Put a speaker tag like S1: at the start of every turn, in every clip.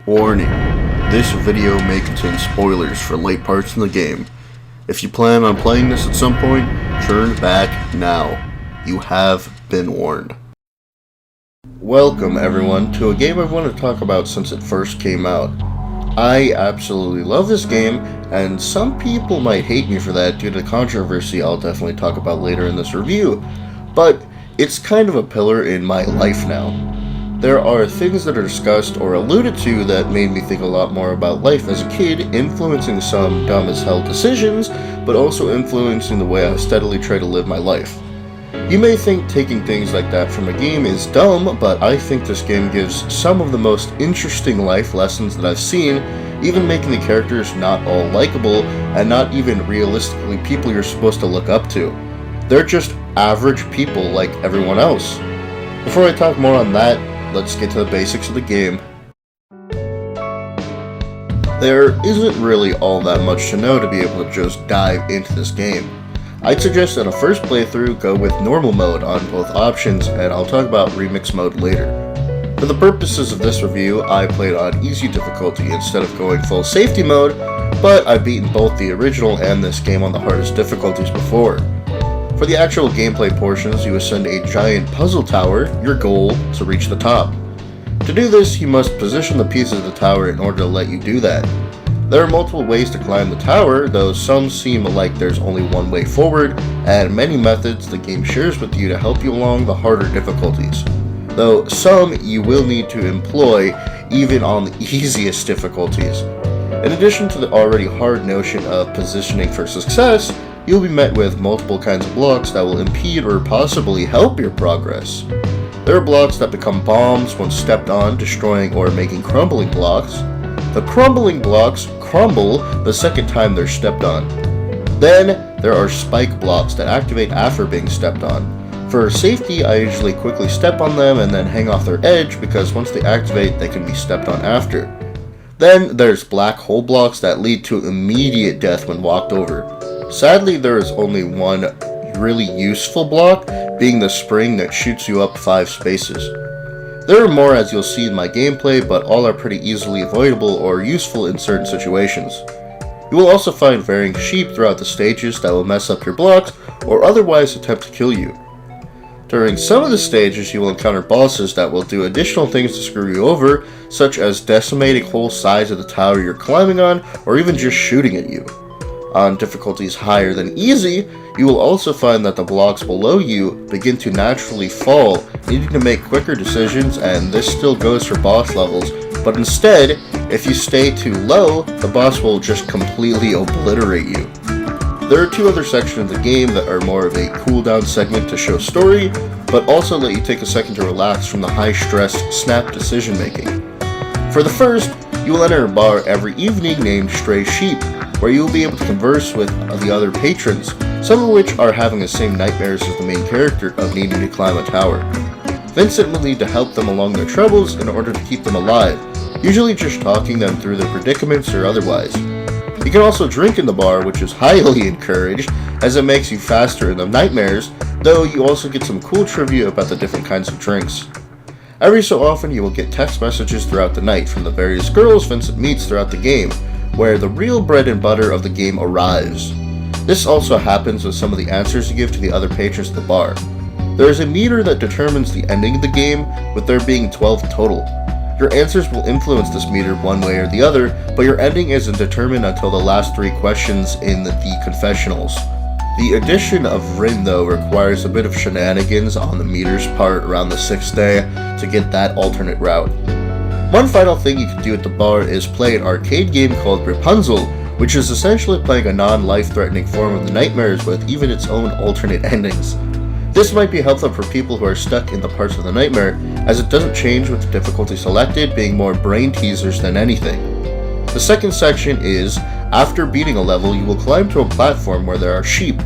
S1: Warning, this video may contain spoilers for late parts in the game. If you plan on playing this at some point, turn back now. You have been warned. Welcome everyone to a game I've wanted to talk about since it first came out. I absolutely love this game, and some people might hate me for that due to the controversy I'll definitely talk about later in this review, but it's kind of a pillar in my life now. There are things that are discussed or alluded to that made me think a lot more about life as a kid, influencing some dumb as hell decisions, but also influencing the way I steadily try to live my life. You may think taking things like that from a game is dumb, but I think this game gives some of the most interesting life lessons that I've seen, even making the characters not all likable, and not even realistically people you're supposed to look up to. They're just average people like everyone else. Before I talk more on that, let's get to the basics of the game. There isn't really all that much to know to be able to just dive into this game. I'd suggest that a first playthrough go with normal mode on both options, and I'll talk about remix mode later. For the purposes of this review, I played on easy difficulty instead of going full safety mode, but I've beaten both the original and this game on the hardest difficulties before. For the actual gameplay portions, you ascend a giant puzzle tower, your goal to reach the top. To do this, you must position the pieces of the tower in order to let you do that. There are multiple ways to climb the tower, though some seem like there's only one way forward, and many methods the game shares with you to help you along the harder difficulties. Though some you will need to employ even on the easiest difficulties. In addition to the already hard notion of positioning for success, you'll be met with multiple kinds of blocks that will impede or possibly help your progress. There are blocks that become bombs when stepped on, destroying or making crumbling blocks. The crumbling blocks crumble the second time they're stepped on. Then, there are spike blocks that activate after being stepped on. For safety, I usually quickly step on them and then hang off their edge because once they activate, they can be stepped on after. Then, there's black hole blocks that lead to immediate death when walked over. Sadly, there is only one really useful block, being the spring that shoots you up 5 spaces. There are more as you'll see in my gameplay, but all are pretty easily avoidable or useful in certain situations. You will also find varying sheep throughout the stages that will mess up your blocks or otherwise attempt to kill you. During some of the stages, you will encounter bosses that will do additional things to screw you over, such as decimating whole sides of the tower you're climbing on, or even just shooting at you. On difficulties higher than easy, you will also find that the blocks below you begin to naturally fall, needing to make quicker decisions, and this still goes for boss levels, but instead, if you stay too low, the boss will just completely obliterate you. There are 2 other sections of the game that are more of a cooldown segment to show story, but also let you take a second to relax from the high-stress, snap decision making. For the first, you will enter a bar every evening named Stray Sheep, where you will be able to converse with the other patrons, some of which are having the same nightmares as the main character of needing to climb a tower. Vincent will need to help them along their troubles in order to keep them alive, usually just talking them through their predicaments or otherwise. You can also drink in the bar, which is highly encouraged, as it makes you faster in the nightmares, though you also get some cool trivia about the different kinds of drinks. Every so often you will get text messages throughout the night from the various girls Vincent meets throughout the game, where the real bread and butter of the game arrives. This also happens with some of the answers you give to the other patrons of the bar. There is a meter that determines the ending of the game, with there being 12 total. Your answers will influence this meter one way or the other, but your ending isn't determined until the last 3 questions in the confessionals. The addition of Rin, though, requires a bit of shenanigans on the meter's part around the 6th day to get that alternate route. One final thing you can do at the bar is play an arcade game called Rapunzel, which is essentially playing a non-life-threatening form of the nightmares with even its own alternate endings. This might be helpful for people who are stuck in the parts of the nightmare, as it doesn't change with the difficulty selected, being more brain teasers than anything. The second section is, after beating a level, you will climb to a platform where there are sheep,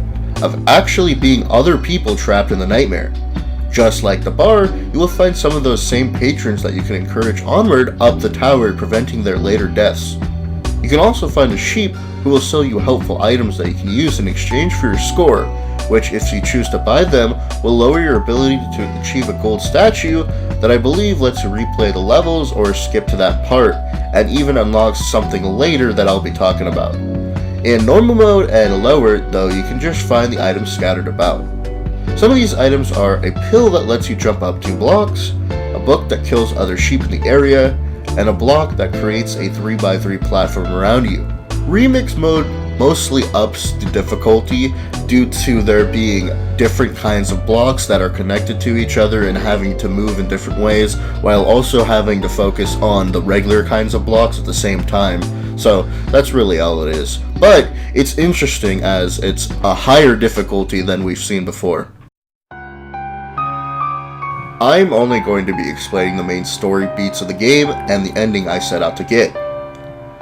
S1: of actually being other people trapped in the nightmare. Just like the bar, you will find some of those same patrons that you can encourage onward up the tower, preventing their later deaths. You can also find a sheep who will sell you helpful items that you can use in exchange for your score, which, if you choose to buy them, will lower your ability to achieve a gold statue that I believe lets you replay the levels or skip to that part, and even unlocks something later that I'll be talking about. In normal mode and lower, though, you can just find the items scattered about. Some of these items are a pill that lets you jump up 2 blocks, a book that kills other sheep in the area, and a block that creates a 3x3 platform around you. Remix mode mostly ups the difficulty due to there being different kinds of blocks that are connected to each other and having to move in different ways, while also having to focus on the regular kinds of blocks at the same time. So that's really all it is. But it's interesting as it's a higher difficulty than we've seen before. I'm only going to be explaining the main story beats of the game and the ending I set out to get.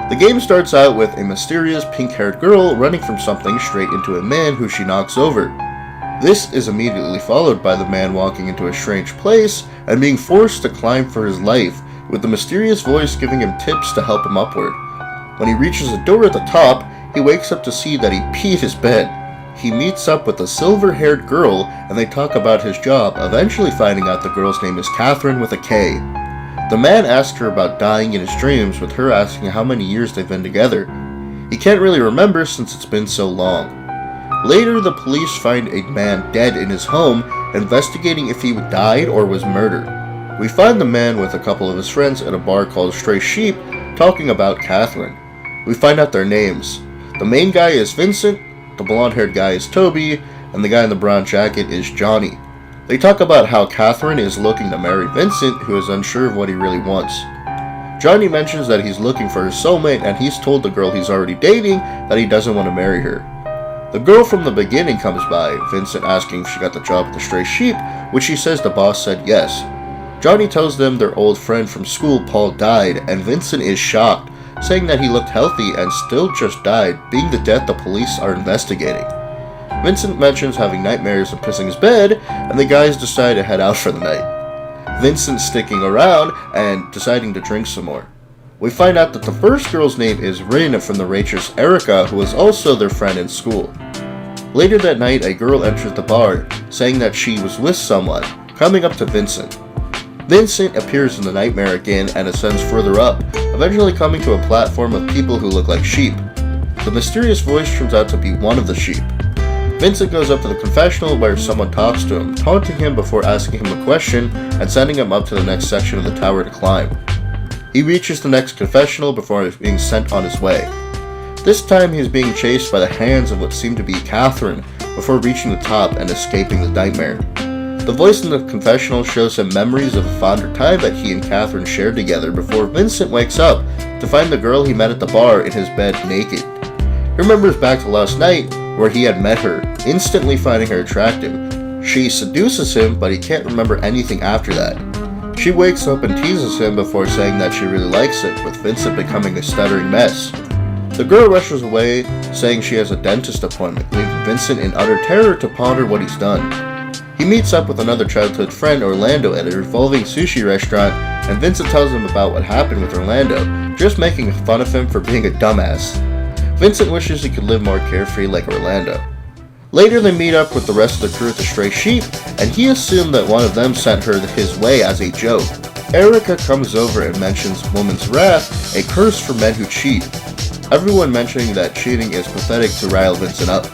S1: The game starts out with a mysterious pink-haired girl running from something straight into a man who she knocks over. This is immediately followed by the man walking into a strange place and being forced to climb for his life, with the mysterious voice giving him tips to help him upward. When he reaches a door at the top, he wakes up to see that he peed his bed. He meets up with a silver-haired girl and they talk about his job, eventually finding out the girl's name is Catherine with a K. The man asks her about dying in his dreams, with her asking how many years they've been together. He can't really remember since it's been so long. Later, the police find a man dead in his home, investigating if he died or was murdered. We find the man with a couple of his friends at a bar called Stray Sheep, talking about Catherine. We find out their names. The main guy is Vincent, the blonde-haired guy is Toby, and the guy in the brown jacket is Johnny. They talk about how Catherine is looking to marry Vincent, who is unsure of what he really wants. Johnny mentions that he's looking for his soulmate, and he's told the girl he's already dating that he doesn't want to marry her. The girl from the beginning comes by, Vincent asking if she got the job at the Stray Sheep, which she says the boss said yes. Johnny tells them their old friend from school, Paul, died, and Vincent is shocked, saying that he looked healthy and still just died, being the death the police are investigating. Vincent mentions having nightmares and pissing his bed, and the guys decide to head out for the night. Vincent's sticking around and deciding to drink some more. We find out that the first girl's name is Rin from the waitress Erica, who is also their friend in school. Later that night, a girl enters the bar, saying that she was with someone, coming up to Vincent. Vincent appears in the nightmare again and ascends further up, eventually coming to a platform of people who look like sheep. The mysterious voice turns out to be one of the sheep. Vincent goes up to the confessional where someone talks to him, taunting him before asking him a question and sending him up to the next section of the tower to climb. He reaches the next confessional before being sent on his way. This time he is being chased by the hands of what seem to be Catherine before reaching the top and escaping the nightmare. The voice in the confessional shows him memories of a fonder time that he and Catherine shared together before Vincent wakes up to find the girl he met at the bar in his bed naked. He remembers back to last night where he had met her, instantly finding her attractive. She seduces him, but he can't remember anything after that. She wakes up and teases him before saying that she really likes it, with Vincent becoming a stuttering mess. The girl rushes away, saying she has a dentist appointment, leaving Vincent in utter terror to ponder what he's done. He meets up with another childhood friend, Orlando, at a revolving sushi restaurant, and Vincent tells him about what happened with Orlando, just making fun of him for being a dumbass. Vincent wishes he could live more carefree like Orlando. Later they meet up with the rest of the crew at the Stray Sheep, and he assumed that one of them sent her his way as a joke. Erica comes over and mentions Woman's Wrath, a curse for men who cheat. Everyone mentioning that cheating is pathetic to rile Vincent up.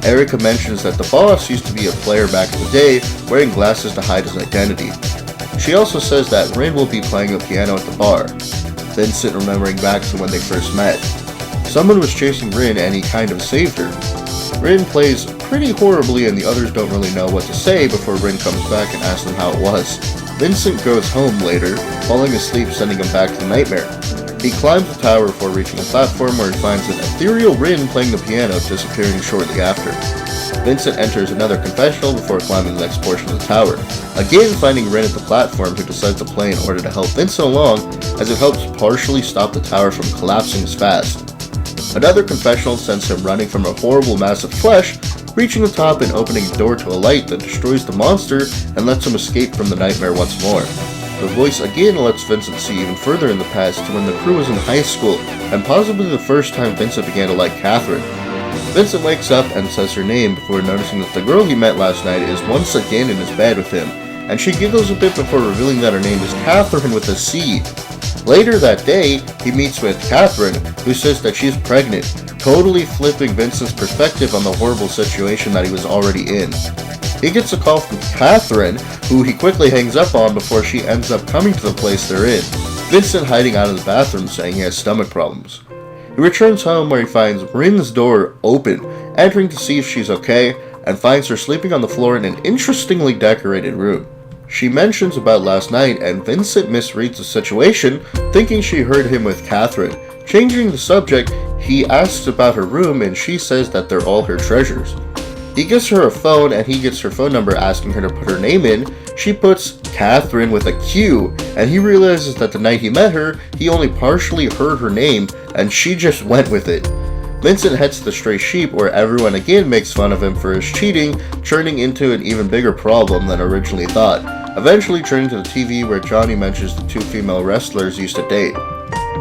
S1: Erica mentions that the boss used to be a player back in the day, wearing glasses to hide his identity. She also says that Rin will be playing a piano at the bar. Vincent remembering back to when they first met. Someone was chasing Rin and he kind of saved her. Rin plays pretty horribly and the others don't really know what to say before Rin comes back and asks them how it was. Vincent goes home later, falling asleep, sending him back to the nightmare. He climbs the tower before reaching a platform where he finds an ethereal Rin playing the piano, disappearing shortly after. Vincent enters another confessional before climbing the next portion of the tower, again finding Rin at the platform, who decides to play in order to help Vincent along, as it helps partially stop the tower from collapsing as fast. Another confessional sends him running from a horrible mass of flesh, reaching the top and opening a door to a light that destroys the monster and lets him escape from the nightmare once more. The voice again lets Vincent see even further in the past to when the crew was in high school, and possibly the first time Vincent began to like Catherine. Vincent wakes up and says her name before noticing that the girl he met last night is once again in his bed with him, and she giggles a bit before revealing that her name is Catherine with a C. Later that day, he meets with Catherine, who says that she's pregnant, totally flipping Vincent's perspective on the horrible situation that he was already in. He gets a call from Catherine, who he quickly hangs up on before she ends up coming to the place they're in, Vincent hiding out of the bathroom saying he has stomach problems. He returns home where he finds Rin's door open, entering to see if she's okay, and finds her sleeping on the floor in an interestingly decorated room. She mentions about last night, and Vincent misreads the situation, thinking she heard him with Catherine. Changing the subject, he asks about her room, and she says that they're all her treasures. He gives her a phone, and he gets her phone number asking her to put her name in. She puts Catherine with a Q, and he realizes that the night he met her, he only partially heard her name, and she just went with it. Vincent heads to the Stray Sheep, where everyone again makes fun of him for his cheating, turning into an even bigger problem than originally thought, eventually turning to the TV where Johnny mentions the two female wrestlers used to date.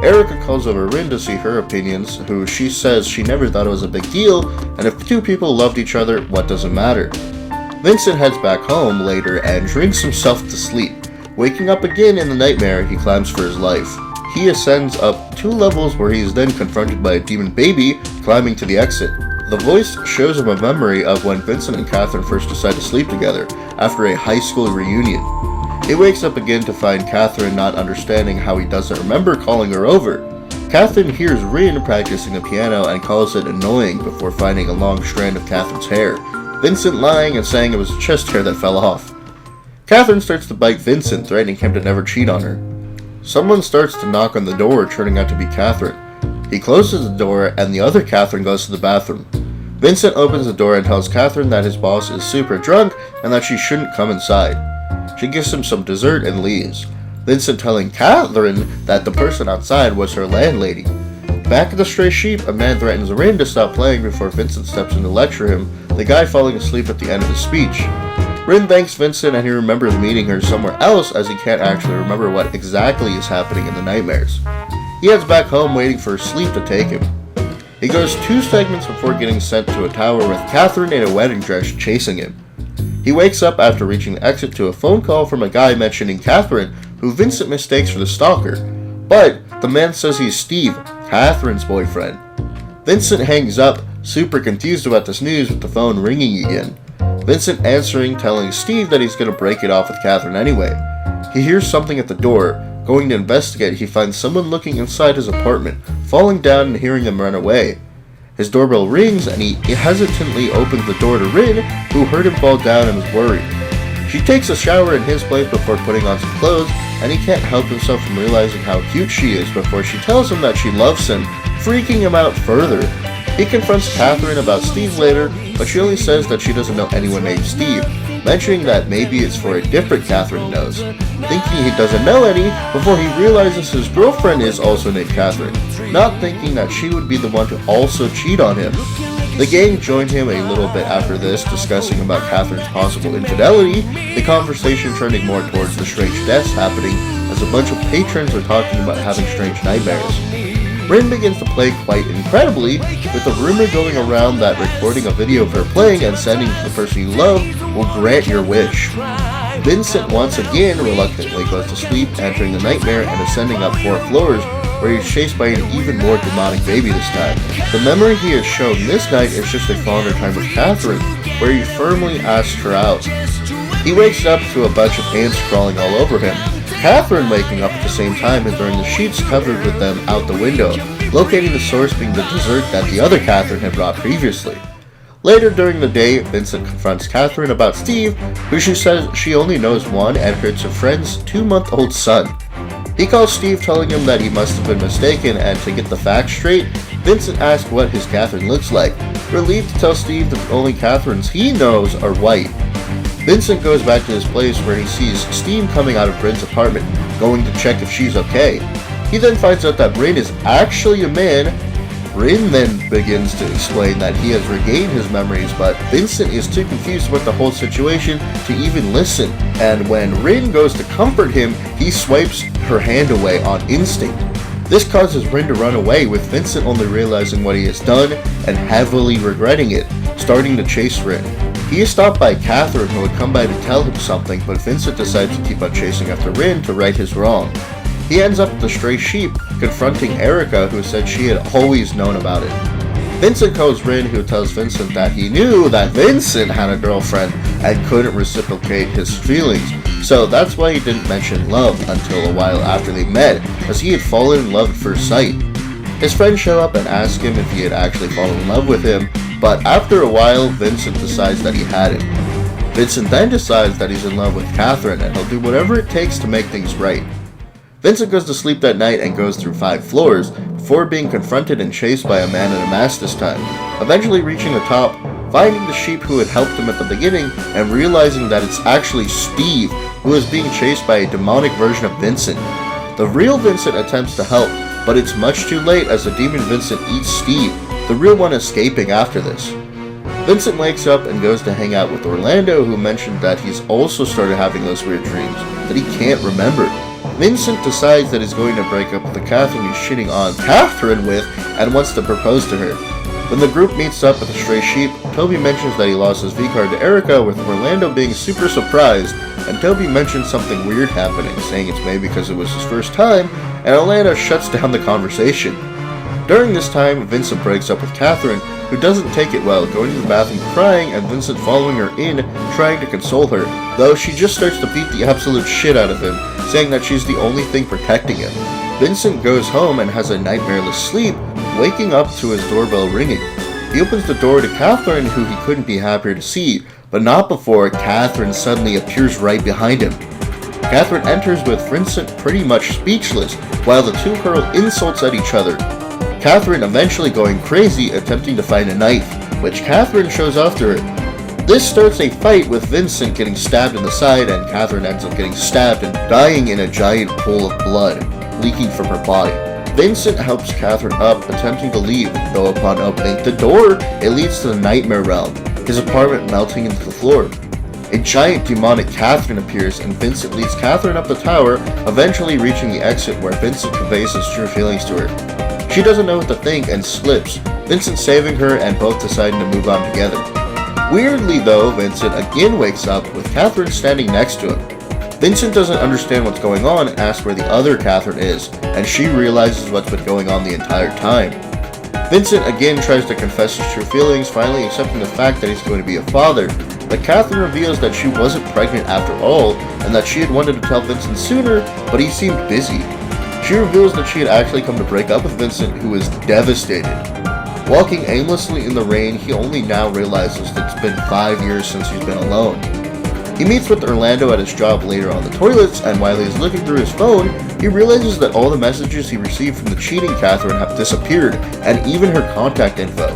S1: Erica calls over Rin to see her opinions, who she says she never thought it was a big deal, and if two people loved each other, what does it matter? Vincent heads back home later and drinks himself to sleep. Waking up again in the nightmare, he climbs for his life. He ascends up 2 levels where he is then confronted by a demon baby climbing to the exit. The voice shows him a memory of when Vincent and Catherine first decided to sleep together after a high school reunion. He wakes up again to find Catherine not understanding how he doesn't remember calling her over. Catherine hears Rin practicing the piano and calls it annoying before finding a long strand of Catherine's hair, Vincent lying and saying it was chest hair that fell off. Catherine starts to bite Vincent, threatening him to never cheat on her. Someone starts to knock on the door, turning out to be Catherine. He closes the door, and the other Catherine goes to the bathroom. Vincent opens the door and tells Catherine that his boss is super drunk and that she shouldn't come inside. She gives him some dessert and leaves. Vincent telling Catherine that the person outside was her landlady. Back at the Stray Sheep, a man threatens Rin to stop playing before Vincent steps in to lecture him, the guy falling asleep at the end of his speech. Rin thanks Vincent and he remembers meeting her somewhere else as he can't actually remember what exactly is happening in the nightmares. He heads back home waiting for sleep to take him. He goes 2 segments before getting sent to a tower with Catherine in a wedding dress chasing him. He wakes up after reaching the exit to a phone call from a guy mentioning Catherine, who Vincent mistakes for the stalker. But the man says he's Steve, Catherine's boyfriend. Vincent hangs up, super confused about this news with the phone ringing again. Vincent answering, telling Steve that he's going to break it off with Catherine anyway. He hears something at the door. Going to investigate, he finds someone looking inside his apartment, falling down and hearing them run away. His doorbell rings and he hesitantly opens the door to Rin, who heard him fall down and was worried. She takes a shower in his place before putting on some clothes, and he can't help himself from realizing how cute she is before she tells him that she loves him, freaking him out further. He confronts Catherine about Steve later, but she only says that she doesn't know anyone named Steve, mentioning that maybe it's for a different Catherine knows. Thinking he doesn't know any, before he realizes his girlfriend is also named Catherine, not thinking that she would be the one to also cheat on him. The gang joined him a little bit after this, discussing about Catherine's possible infidelity, the conversation turning more towards the strange deaths happening as a bunch of patrons are talking about having strange nightmares. Rin begins to play quite incredibly, with a rumor going around that recording a video of her playing and sending to the person you love will grant your wish. Vincent once again reluctantly goes to sleep, entering the nightmare and ascending up 4 floors, where he's chased by an even more demonic baby this time. The memory he has shown this night is just a fonder time with Catherine, where he firmly asks her out. He wakes up to a bunch of ants crawling all over him. Catherine waking up at the same time and throwing the sheets covered with them out the window, locating the source being the dessert that the other Catherine had brought previously. Later during the day, Vincent confronts Catherine about Steve, who she says she only knows one and it's her friend's 2-month-old son. He calls Steve, telling him that he must have been mistaken, and to get the facts straight, Vincent asks what his Catherine looks like, relieved to tell Steve that the only Catherines he knows are white. Vincent goes back to his place where he sees steam coming out of Rin's apartment, going to check if she's okay. He then finds out that Rin is actually a man. Rin then begins to explain that he has regained his memories, but Vincent is too confused about the whole situation to even listen, and when Rin goes to comfort him, he swipes her hand away on instinct. This causes Rin to run away, with Vincent only realizing what he has done and heavily regretting it, starting to chase Rin. He is stopped by Catherine, who would come by to tell him something, but Vincent decides to keep on chasing after Rin to right his wrong. He ends up with the stray sheep, confronting Erica, who said she had always known about it. Vincent calls Rin, who tells Vincent that he knew that Vincent had a girlfriend and couldn't reciprocate his feelings, so that's why he didn't mention love until a while after they met, as he had fallen in love at first sight. His friends show up and ask him if he had actually fallen in love with him, but after a while, Vincent decides that he hadn't. Vincent then decides that he's in love with Catherine and he'll do whatever it takes to make things right. Vincent goes to sleep that night and goes through 5 floors, before being confronted and chased by a man in a mask this time, eventually reaching the top, finding the sheep who had helped him at the beginning, and realizing that it's actually Steve, who is being chased by a demonic version of Vincent. The real Vincent attempts to help, but it's much too late as the demon Vincent eats Steve, the real one escaping after this. Vincent wakes up and goes to hang out with Orlando, who mentioned that he's also started having those weird dreams that he can't remember. Vincent decides that he's going to break up with the Catherine he's shitting on Catherine with and wants to propose to her. When the group meets up with the stray sheep, Toby mentions that he lost his V-card to Erica, with Orlando being super surprised, and Toby mentions something weird happening, saying it's maybe because it was his first time, and Orlando shuts down the conversation. During this time, Vincent breaks up with Catherine, who doesn't take it well, going to the bathroom crying, and Vincent following her in, trying to console her, though she just starts to beat the absolute shit out of him, saying that she's the only thing protecting him. Vincent goes home and has a nightmareless sleep, waking up to his doorbell ringing. He opens the door to Catherine, who he couldn't be happier to see, but not before Catherine suddenly appears right behind him. Catherine enters with Vincent pretty much speechless, while the two hurl insults at each other. Catherine eventually going crazy, attempting to find a knife, which Catherine shows off to her. This starts a fight with Vincent getting stabbed in the side, and Catherine ends up getting stabbed and dying in a giant pool of blood, leaking from her body. Vincent helps Catherine up, attempting to leave, though upon opening the door, it leads to the nightmare realm, his apartment melting into the floor. A giant demonic Catherine appears, and Vincent leads Catherine up the tower, eventually reaching the exit where Vincent conveys his true feelings to her. She doesn't know what to think and slips, Vincent saving her and both deciding to move on together. Weirdly though, Vincent again wakes up with Catherine standing next to him. Vincent doesn't understand what's going on and asks where the other Catherine is, and she realizes what's been going on the entire time. Vincent again tries to confess his true feelings, finally accepting the fact that he's going to be a father, but Catherine reveals that she wasn't pregnant after all, and that she had wanted to tell Vincent sooner, but he seemed busy. She reveals that she had actually come to break up with Vincent, who is devastated. Walking aimlessly in the rain, he only now realizes that it's been 5 years since he's been alone. He meets with Orlando at his job later on the toilets, and while he's looking through his phone, he realizes that all the messages he received from the cheating Catherine have disappeared, and even her contact info.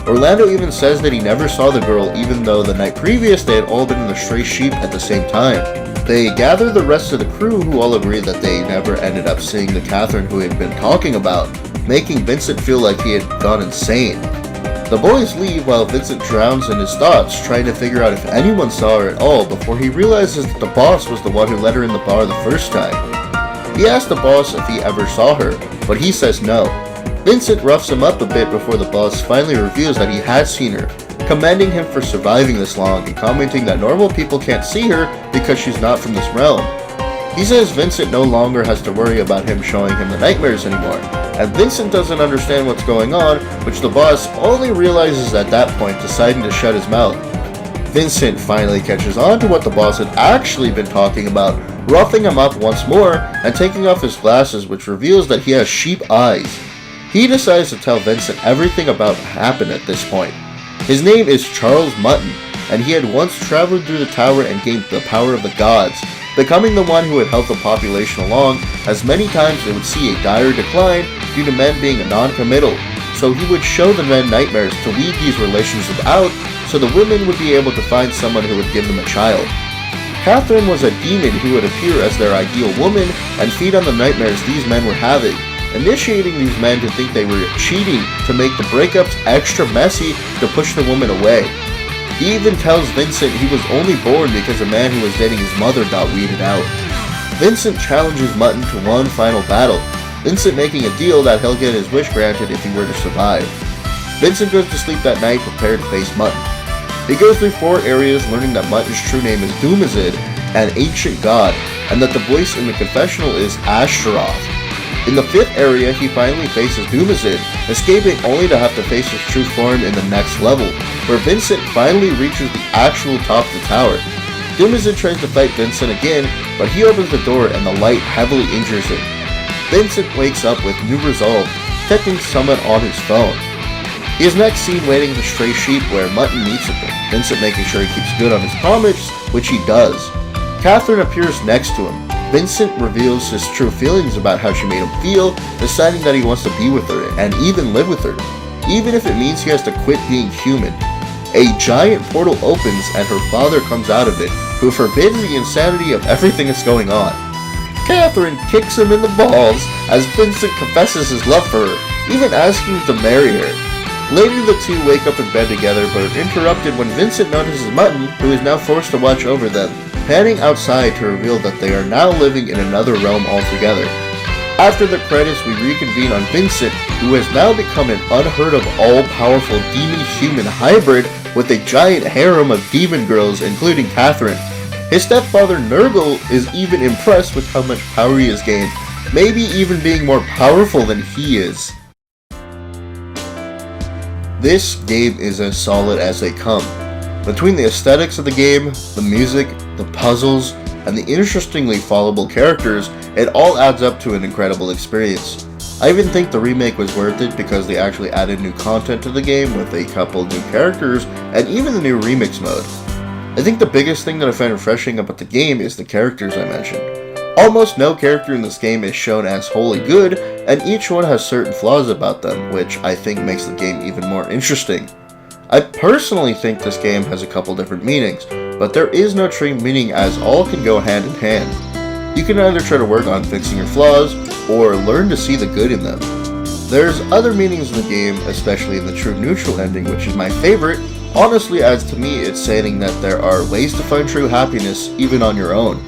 S1: Orlando even says that he never saw the girl, even though the night previous they had all been in the stray sheep at the same time. They gather the rest of the crew, who all agree that they never ended up seeing the Catherine who he had been talking about, making Vincent feel like he had gone insane. The boys leave while Vincent drowns in his thoughts, trying to figure out if anyone saw her at all, before he realizes that the boss was the one who let her in the bar the first time. He asks the boss if he ever saw her, but he says no. Vincent roughs him up a bit before the boss finally reveals that he has seen her, commending him for surviving this long and commenting that normal people can't see her because she's not from this realm. He says Vincent no longer has to worry about him showing him the nightmares anymore, and Vincent doesn't understand what's going on, which the boss only realizes at that point, deciding to shut his mouth. Vincent finally catches on to what the boss had actually been talking about, roughing him up once more and taking off his glasses, which reveals that he has sheep eyes. He decides to tell Vincent everything about what happened at this point. His name is Charles Mutton, and he had once traveled through the tower and gained the power of the gods, becoming the one who would help the population along, as many times they would see a dire decline due to men being non-committal, so he would show the men nightmares to weed these relationships out, so the women would be able to find someone who would give them a child. Catherine was a demon who would appear as their ideal woman and feed on the nightmares these men were having, initiating these men to think they were cheating to make the breakups extra messy to push the woman away. He even tells Vincent he was only born because a man who was dating his mother got weeded out. Vincent challenges Mutton to one final battle, Vincent making a deal that he'll get his wish granted if he were to survive. Vincent goes to sleep that night prepared to face Mutton. They go through 4 areas learning that Mutton's true name is Dumazid, an ancient god, and that the voice in the confessional is Ashtaroth. In the 5th area, he finally faces Dumazid, escaping only to have to face his true form in the next level, where Vincent finally reaches the actual top of the tower. Dumazid tries to fight Vincent again, but he opens the door and the light heavily injures him. Vincent wakes up with new resolve, detecting someone on his phone. He is next seen waiting at the stray sheep where Mutton meets with him, Vincent making sure he keeps good on his promise, which he does. Catherine appears next to him. Vincent reveals his true feelings about how she made him feel, deciding that he wants to be with her and even live with her, even if it means he has to quit being human. A giant portal opens and her father comes out of it, who forbids the insanity of everything that's going on. Catherine kicks him in the balls as Vincent confesses his love for her, even asking to marry her. Later the two wake up in bed together but are interrupted when Vincent notices Mutton, who is now forced to watch over them, panning outside to reveal that they are now living in another realm altogether. After the credits, we reconvene on Vincent, who has now become an unheard of all-powerful demon-human hybrid with a giant harem of demon girls, including Catherine. His stepfather Nurgle is even impressed with how much power he has gained, maybe even being more powerful than he is. This game is as solid as they come. Between the aesthetics of the game, the music, the puzzles, and the interestingly followable characters, it all adds up to an incredible experience. I even think the remake was worth it because they actually added new content to the game with a couple new characters and even the new remix mode. I think the biggest thing that I find refreshing about the game is the characters I mentioned. Almost no character in this game is shown as wholly good, and each one has certain flaws about them, which I think makes the game even more interesting. I personally think this game has a couple different meanings, but there is no true meaning as all can go hand in hand. You can either try to work on fixing your flaws, or learn to see the good in them. There's other meanings in the game, especially in the true neutral ending, which is my favorite, honestly, as to me it's saying that there are ways to find true happiness even on your own,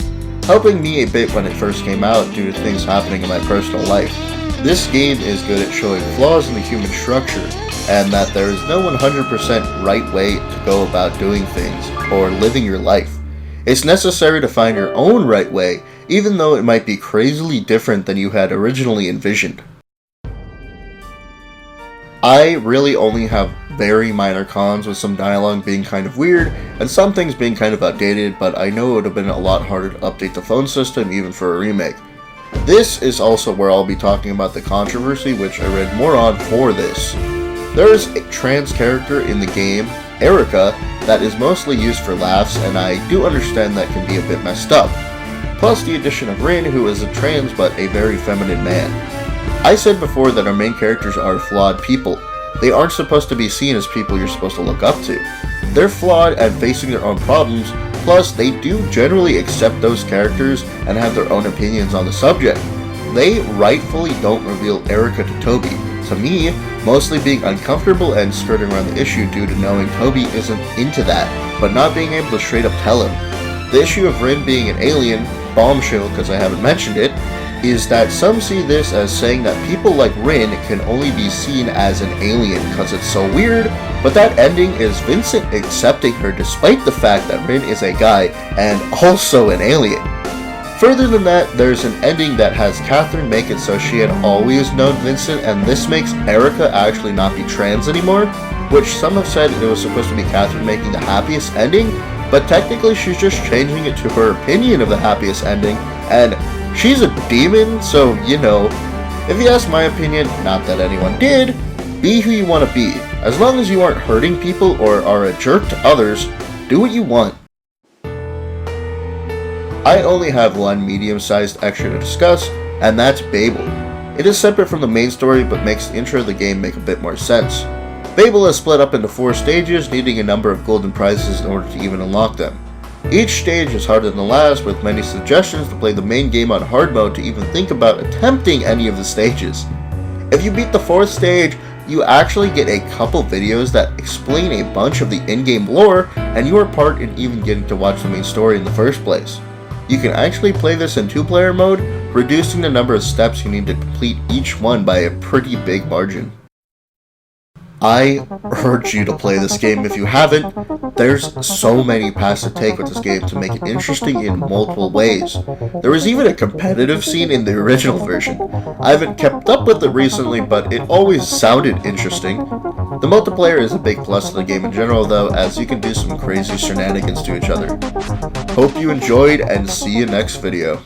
S1: helping me a bit when it first came out due to things happening in my personal life. This game is good at showing flaws in the human structure, and that there is no 100% right way to go about doing things or living your life. It's necessary to find your own right way, even though it might be crazily different than you had originally envisioned. I really only have very minor cons, with some dialogue being kind of weird and some things being kind of outdated, but I know it would have been a lot harder to update the phone system even for a remake. This is also where I'll be talking about the controversy, which I read more on for this. There is a trans character in the game, Erica, that is mostly used for laughs, and I do understand that can be a bit messed up. Plus the addition of Rin, who is a trans but a very feminine man. I said before that our main characters are flawed people. They aren't supposed to be seen as people you're supposed to look up to. They're flawed and facing their own problems, plus they do generally accept those characters and have their own opinions on the subject. They rightfully don't reveal Erica to Toby, to me, mostly being uncomfortable and skirting around the issue due to knowing Toby isn't into that, but not being able to straight up tell him. The issue of Rin being an alien, bombshell because I haven't mentioned it, is that some see this as saying that people like Rin can only be seen as an alien because it's so weird, but that ending is Vincent accepting her despite the fact that Rin is a guy and also an alien. Further than that, there's an ending that has Catherine make it so she had always known Vincent, and this makes Erica actually not be trans anymore, which some have said it was supposed to be Catherine making the happiest ending, but technically she's just changing it to her opinion of the happiest ending, and she's a demon, so, you know, if you ask my opinion, not that anyone did, be who you want to be. As long as you aren't hurting people or are a jerk to others, do what you want. I only have one medium-sized extra to discuss, and that's Babel. It is separate from the main story, but makes the intro of the game make a bit more sense. Babel is split up into 4 stages, needing a number of golden prizes in order to even unlock them. Each stage is harder than the last, with many suggestions to play the main game on hard mode to even think about attempting any of the stages. If you beat the 4th stage, you actually get a couple videos that explain a bunch of the in-game lore, and you are part in even getting to watch the main story in the first place. You can actually play this in 2-player mode, reducing the number of steps you need to complete each one by a pretty big margin. I urge you to play this game if you haven't. There's so many paths to take with this game to make it interesting in multiple ways. There was even a competitive scene in the original version. I haven't kept up with it recently, but it always sounded interesting. The multiplayer is a big plus to the game in general though, as you can do some crazy shenanigans to each other. Hope you enjoyed, and see you next video.